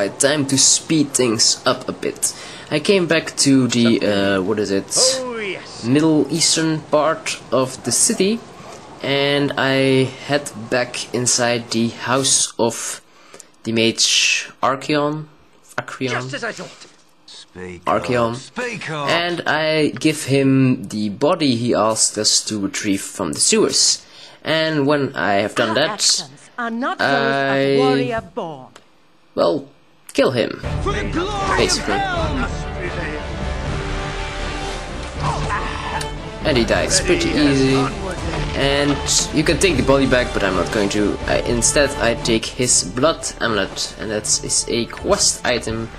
Alright, time to speed things up a bit. I came back to the, what is it, Middle Eastern part of the city, and I head back inside the house of the mage Archeon, Just as I thought. Archeon, and I give him the body he asked us to retrieve from the sewers. And when I have done that, are not those of warrior born. Well, kill him, basically. And he dies pretty easy. And you can take the body back, but I'm not going to. Instead, I take his blood amulet, and that is a quest item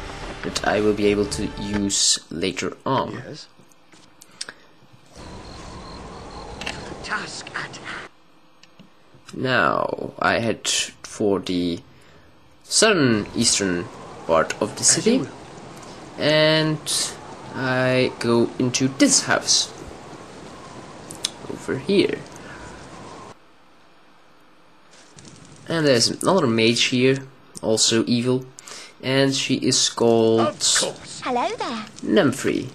that I will be able to use later on. Yes. Task at hand. Now I head for the southern eastern part of the city, and I go into this house over here. And there's another mage here, also evil, and she is called Hello there. Nymphrey,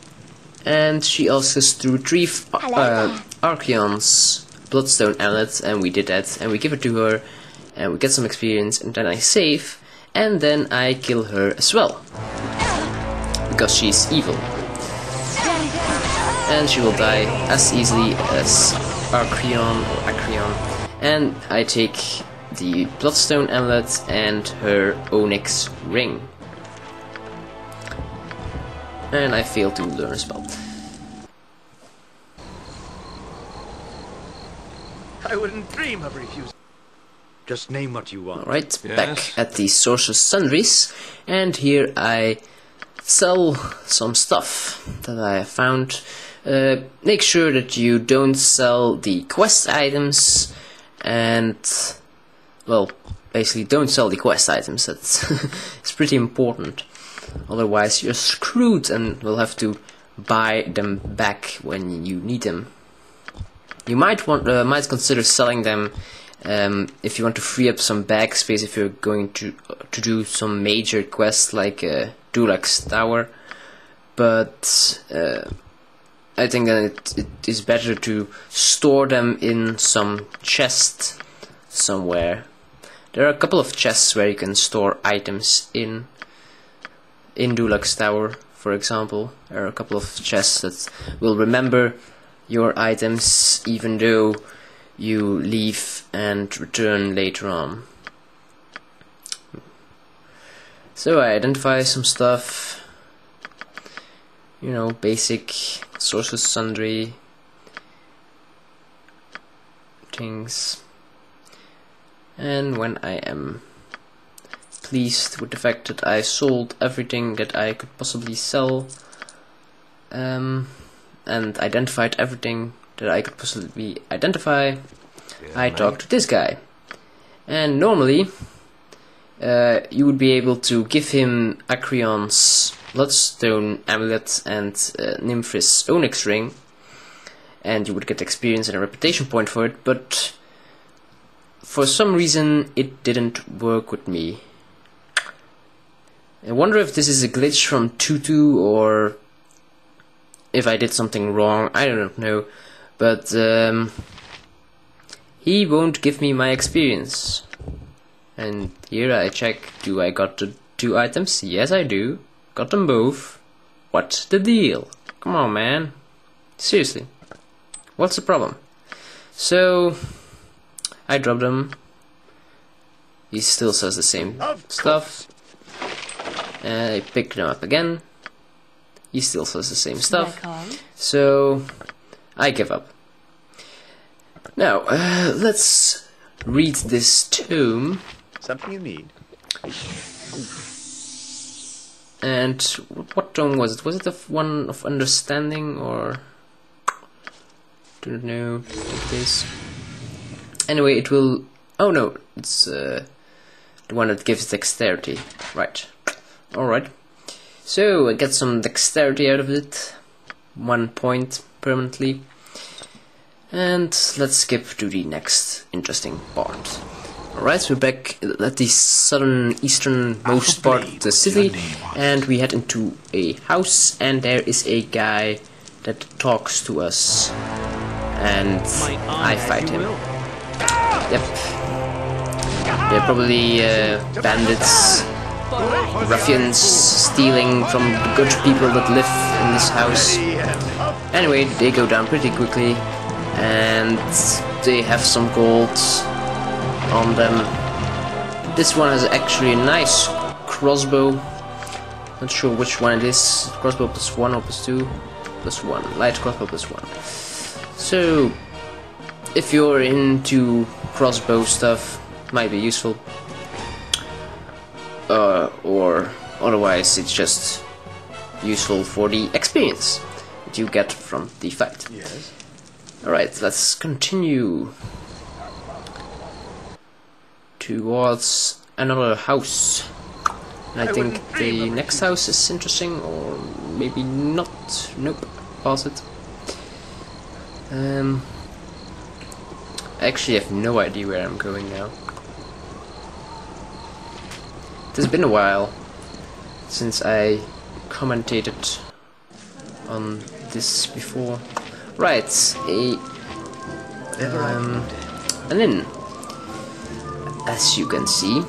and she asks us to retrieve Archeon's bloodstone amulet, and we did that, and we give it to her, and we get some experience, and then I save, and then I kill her as well, because she's evil, and she will die as easily as Archeon, and I take the bloodstone amulet and her onyx ring, and I fail to learn a spell. I wouldn't dream of refusing. Just name what you want. Alright, back at the Sorcerer's Sundries, and here I sell some stuff that I have found. Make sure that you don't sell the quest items, and well, basically don't sell the quest items. That's it's pretty important. Otherwise you're screwed and will have to buy them back when you need them. You might consider selling them if you want to free up some bag space if you're going to do some major quests like Dulac's Tower, but I think that it is better to store them in some chest somewhere. There are a couple of chests where you can store items in Dulac's Tower, for example. There are a couple of chests that will remember your items even though you leave and return later on. So I identify some stuff, you know, basic Sorcerer's Sundry things, and when I am pleased with the fact that I sold everything that I could possibly sell, and identified everything that I could possibly identify, I talk to this guy. And normally you would be able to give him Acreon's bloodstone amulet and Nymphris onyx ring, and you would get experience and a reputation point for it, but for some reason it didn't work with me. I wonder if this is a glitch from Tutu or if I did something wrong, I don't know, but he won't give me my experience. And here I check, do I got the 2 items? Yes I do, got them both. What's the deal? Come on man, seriously, what's the problem? So I drop them, he still says the same stuff, and I pick them up again. He still says the same stuff, so I give up. Now, let's read this tome. Something you need. And what tome was it? Was it the one of understanding, or don't know? I think it is. Anyway, it will. Oh no, it's the one that gives dexterity. Right. All right. So I get some dexterity out of it, 1 point permanently, and let's skip to the next interesting part. Alright, we're back at the easternmost part of the city, and we head into a house, and there is a guy that talks to us, and I fight him. Yep. They're probably bandits, ruffians, stealing from the good people that live in this house. Anyway, they go down pretty quickly, and they have some gold on them. This one has actually a nice crossbow. Not sure which one it is. Crossbow +1 or +2? +1. Light crossbow +1. So, if you're into crossbow stuff, might be useful. Or otherwise, it's just useful for the experience that you get from the fight. Yes. Alright, let's continue towards another house. And I think the next house is interesting, or maybe not. Nope, pause it. I actually have no idea where I'm going now. It has been a while since I commentated on this before. Right, an inn, as you can see,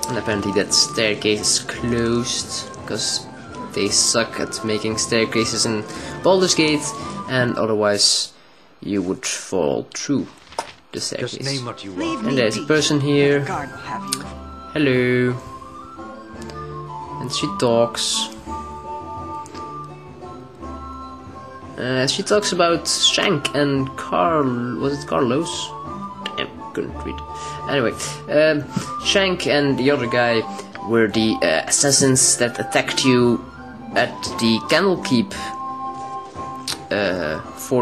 and apparently that staircase is closed because they suck at making staircases in Baldur's Gate, and otherwise you would fall through the staircase. Just name what you want. And there's a person here. Guard will have you. Hello. And she talks. She talks about Shank and Carl. Was it Carlos? Damn, couldn't read. Anyway, Shank and the other guy were the assassins that attacked you at the Candlekeep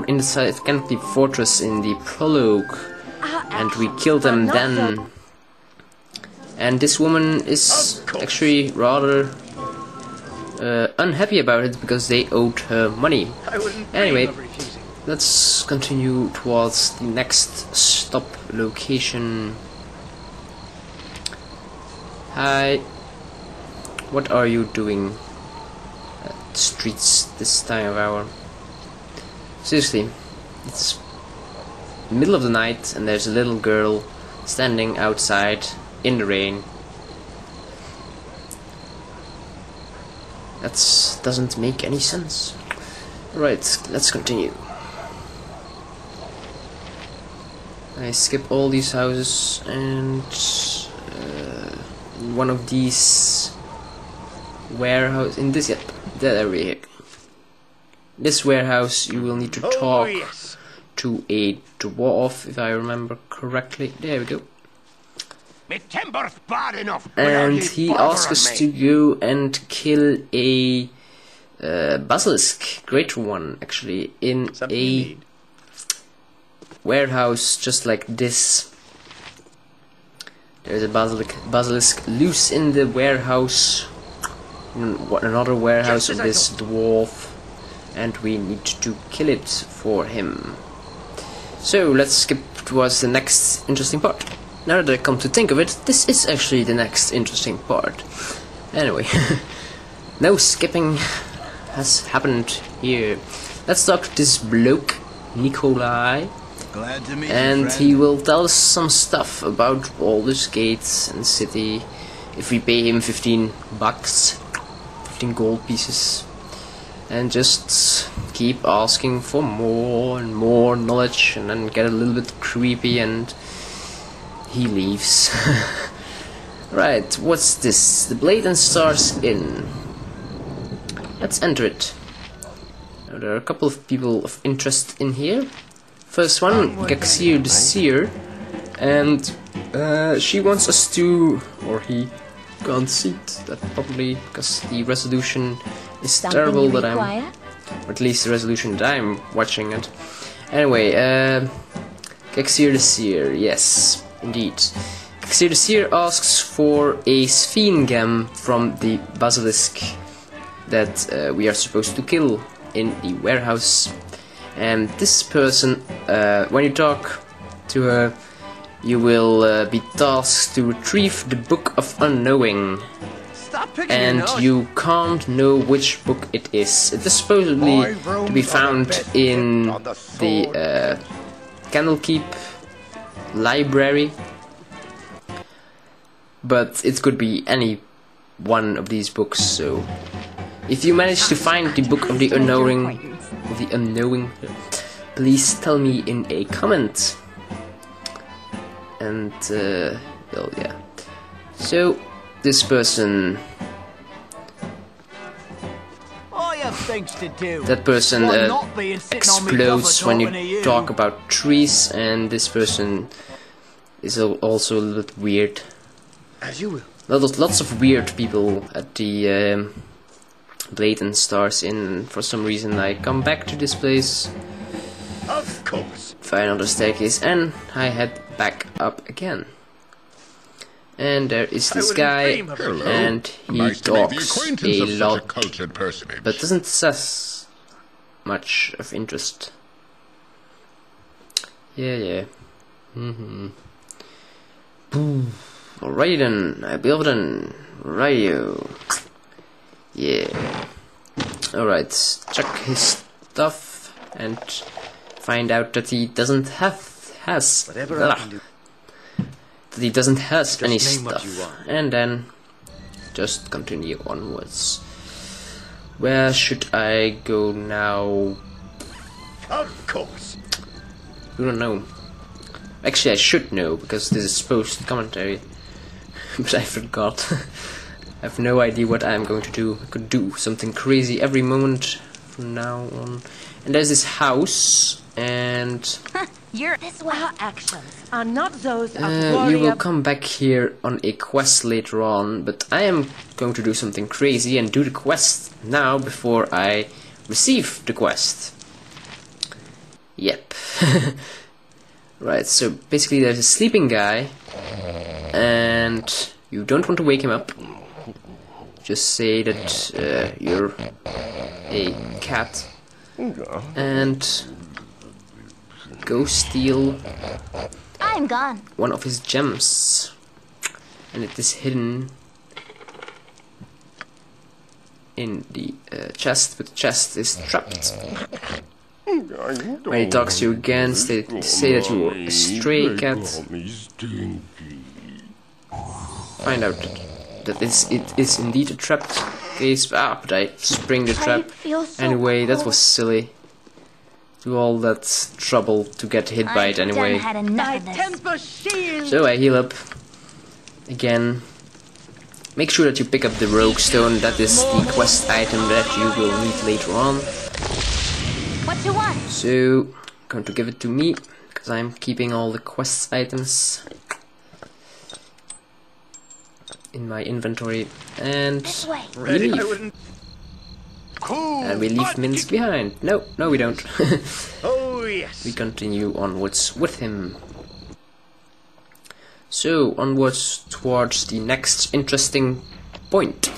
inside Candlekeep Fortress in the prologue, and we killed them then. And this woman is actually rather unhappy about it because they owed her money. Anyway, let's continue towards the next stop location. Hi. What are you doing at the streets this time of hour? Seriously, it's middle of the night and there's a little girl standing outside in the rain. That doesn't make any sense. Right, let's continue. I skip all these houses, and one of these warehouse in this, there we are. This warehouse you will need to talk to a dwarf, if I remember correctly. There we go. And he asks us to go and kill a basilisk, greater one actually, in a warehouse just like this. There's a basilisk loose in the warehouse, another warehouse of this dwarf, and we need to kill it for him. So let's skip towards the next interesting part. Now that I come to think of it, this is actually the next interesting part. Anyway, no skipping has happened here. Let's talk to this bloke, Nikolai, Glad to meet and you, friend. he will tell us some stuff about Baldur's Gate and city if we pay him 15 bucks, 15 gold pieces, and just keep asking for more and more knowledge, and then get a little bit creepy and he leaves. Right, what's this? The Blade and Stars Inn. Let's enter it. Now, there are a couple of people of interest in here. First one, Gaxir the Seer, and she wants us to, or he can't see it, that probably because the resolution is terrible that I'm, or at least the resolution that I'm watching it. Anyway, Gaxir the Seer, yes. Indeed. Gaxir the Seer asks for a Sphingam from the basilisk that we are supposed to kill in the warehouse. And this person, when you talk to her, you will be tasked to retrieve the Book of Unknowing. And you can't know which book it is. It is supposedly to be found in the Candlekeep library, but it could be any one of these books. So, if you manage to find the Book of the Unknowing, please tell me in a comment. And well, yeah. So this person. That person explodes when you talk about trees, and this person is also a little bit weird. As you will. Lots of weird people at the Blade and Stars Inn, and for some reason I come back to this place. Of course. Find another staircase, and I head back up again. And there is this guy, and he talks a lot, but doesn't says much of interest. Yeah. Alright then, I built an radio. Yeah. Alright, check his stuff and find out that he doesn't has any stuff, and then just continue onwards. Where should I go now? Of course. I don't know. Actually, I should know because this is post commentary, but I forgot. I have no idea what I'm going to do. I could do something crazy every moment from now on. And there's this house, and Our actions are not those of you will warrior. come back here on a quest later on, but I am going to do something crazy and do the quest now before I receive the quest. Yep. Right, so basically there's a sleeping guy, and you don't want to wake him up. Just say that you're a cat, and go steal I'm gone. one of his gems, and it is hidden in the chest, but the chest is trapped. When he talks to you again, say that you're a stray cat. Find out that it is indeed a trapped case. But I spring the trap. Anyway, that was silly. Do all that trouble to get hit by it anyway. Had My enough of this. temper shield. So I heal up again. Make sure that you pick up the rogue stone. That is the quest item that you will need later on. What you want? So, going to give it to me because I'm keeping all the quest items in my inventory, and This way. we leave. And we leave Minsk behind. No, we don't. Oh yes. We continue onwards with him. So, onwards towards the next interesting point.